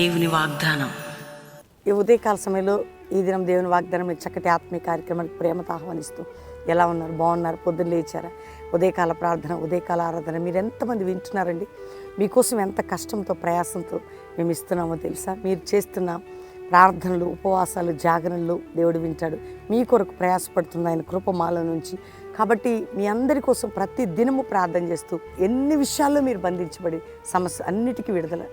దేవుని వాగ్దానం. ఈ ఉదయకాల సమయంలో ఈ దినం దేవుని వాగ్దానం చక్కటి ఆత్మీయ కార్యక్రమానికి ప్రేమతో ఆహ్వానిస్తూ ఎలా ఉన్నారు, బాగున్నారు, పొద్దున్న లేచారా, ఉదయకాల ప్రార్థన, ఉదయకాల ఆరాధన మీరు ఎంతమంది వింటున్నారండి? మీకోసం ఎంత కష్టంతో ప్రయాసంతో మేము ఇస్తున్నామో తెలుసా? మీరు చేస్తున్న ప్రార్థనలు, ఉపవాసాలు, జాగరణలు దేవుడు వింటాడు. మీ కొరకు ప్రయాసపడుతున్న ఆయన కృపమాల నుంచి. కాబట్టి మీ అందరి కోసం ప్రతి దినము ప్రార్థన చేస్తూ ఎన్ని విషయాల్లో మీరు బంధించబడి సమస్య అన్నిటికీ విడుదల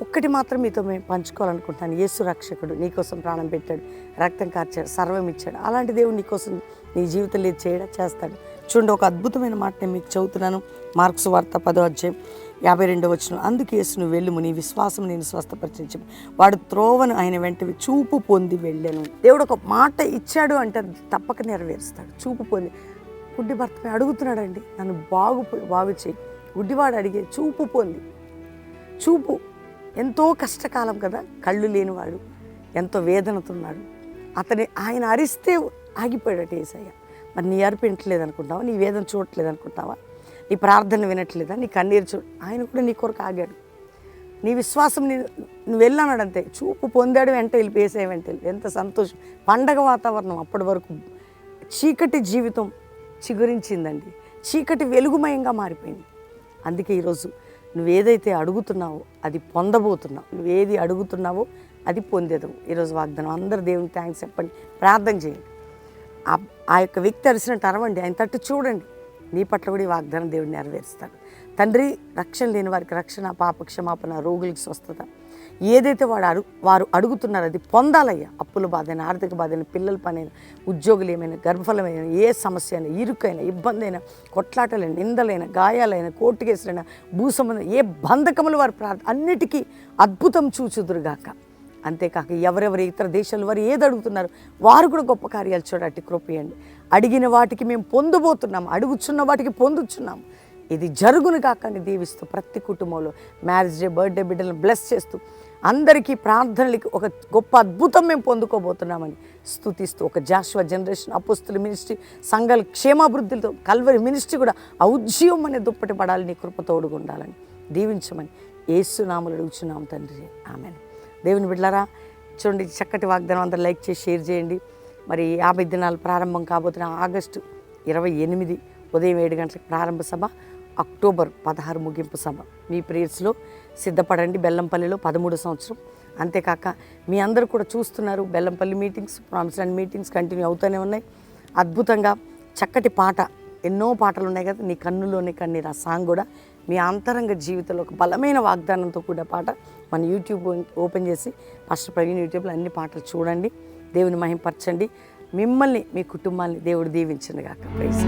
ఒక్కటి మాత్రం మీతో మేము పంచుకోవాలనుకుంటున్నాను. యేసు రక్షకుడు నీకోసం ప్రాణం పెట్టాడు, రక్తం కార్చాడు, సర్వం ఇచ్చాడు. అలాంటి దేవుడు నీకోసం నీ జీవితంలో ఏది చేయడం చేస్తాడు. చూడండి, ఒక అద్భుతమైన మాట నేను మీకు చదువుతున్నాను. మార్కు సువార్త 10వ అధ్యాయం 52వ వచనం. అందుకు యేసు నువ్వు వెళ్ళుము, నీ విశ్వాసం నేను స్వస్థపరిచు. వాడు త్రోవను ఆయన వెంట చూపు పొంది వెళ్ళాను. దేవుడు ఒక మాట ఇచ్చాడు అంటే తప్పక నెరవేరుస్తాడు. చూపు పొంది గుడ్డి భర్తని అడుగుతున్నాడండి, నన్ను బాగు చేయి. గుడ్డివాడు అడిగే చూపు పొంది. చూపు ఎంతో కష్టకాలం కదా, కళ్ళు లేనివాడు ఎంతో వేదనతున్నాడు. ఆయన అరిస్తే ఆగిపోయాడట యేసయ్య. మరి నీ అరుపు వినట్లేదు అనుకుంటావా? నీ వేదన చూడట్లేదు అనుకుంటావా? నీ ప్రార్థన వినట్లేదా? నీ కన్నీరు ఆయన కూడా నీ కొరకు ఆగాడు. నీ విశ్వాసం నువ్వు వెళ్ళన్నాడు అంతే. చూపు పొందాడు, వెంట వెళ్ళి యేసయ్య వెంట వెళ్ళి. ఎంత సంతోషం! పండగ వాతావరణం. అప్పటి వరకు చీకటి జీవితం చిగురించిందండి. చీకటి వెలుగుమయంగా మారిపోయింది. అందుకే ఈరోజు నువ్వేదైతే అడుగుతున్నావో అది పొందబోతున్నావు. నువ్వేది అడుగుతున్నావో అది పొందేదవు. ఈరోజు వాగ్దానం. అందరు దేవునికి థ్యాంక్స్ చెప్పండి, ప్రార్థన చేయండి. ఆ యొక్క వ్యక్తి అరిసినట్టు అరవండి, ఆయన తట్టు చూడండి. నీ పట్ల కూడా ఈ వాగ్దానం దేవుడు నెరవేరుస్తాడు. తండ్రి, రక్షణ లేని వారికి రక్షణ, పాప క్షమాపణ, రోగులకి స్వస్థత, ఏదైతే వారు అడుగుతున్నారో అది పొందాలయ్యా. అప్పుల బాధైనా, ఆర్థిక బాధైనా, పిల్లల పనైనా, ఉద్యోగులు ఏమైనా, గర్భఫలమైనా, ఏ సమస్య అయినా, ఇరుకైనా, ఇబ్బంది అయినా, కొట్లాటలైనా, నిందలైనా, గాయాలైనా, కోర్టు కేసులైనా, భూసంబంధం ఏ బంధకములు వారు అన్నిటికీ అద్భుతం చూచుదురుగాక. అంతేకాక ఎవరెవరు ఇతర దేశాల వారు ఏది అడుగుతున్నారు వారు కూడా గొప్ప కార్యాలు చూడటి కృపయండి. అడిగిన వాటికి మేము పొందబోతున్నాము, అడుగుచున్న వాటికి పొందుచున్నాము. ఇది జరుగును కాక అని దీవిస్తూ ప్రతి కుటుంబంలో మ్యారేజ్ డే, బర్త్డే బిడ్డలను బ్లెస్ చేస్తూ అందరికీ ప్రార్థనలకి ఒక గొప్ప అద్భుతం మేము పొందుకోబోతున్నామని స్తుతిస్తూ ఒక జాషువా జనరేషన్ అపోస్తుల మినిస్ట్రీ, సంఘాల క్షేమాభివృద్ధితో కల్వరి మినిస్ట్రీ కూడా ఔజ్యం అనే దుప్పటి పడాలి. నీ కృప తోడుగా ఉండాలని దీవించమని యేసు నామములో అడుగుచున్నాం తండ్రి, ఆమేన్. దేవుని బిడ్డలారా, చూడండి, చక్కటి వాగ్దానం అందరూ లైక్ చేసి షేర్ చేయండి. మరి 50 దినాలు ప్రారంభం కాబోతున్న ఆగస్టు 28 ఉదయం 7 గంటలకు ప్రారంభ సభ, అక్టోబర్ 16 ముగింపు సభ. మీ ప్రేయర్స్లో సిద్ధపడండి. బెల్లంపల్లిలో 13 సంవత్సరం. అంతేకాక మీ అందరూ కూడా చూస్తున్నారు, Bellampalli meetings, promise land meetings continue అవుతూనే ఉన్నాయి. అద్భుతంగా చక్కటి పాట, ఎన్నో పాటలు ఉన్నాయి కదా, నీ కన్నులోని కన్నీరు, ఆ సాంగ్ కూడా మీ అంతరంగ జీవితంలో ఒక బలమైన వాగ్దానంతో కూడిన పాట. మన యూట్యూబ్ ఓపెన్ చేసి పాస్టర్ ప్రవీణ్ యూట్యూబ్లో అన్ని పాటలు చూడండి. దేవుని మహిమపరచండి. మిమ్మల్ని, మీ కుటుంబాన్ని దేవుడు దీవించును గాక. ప్రైజ్.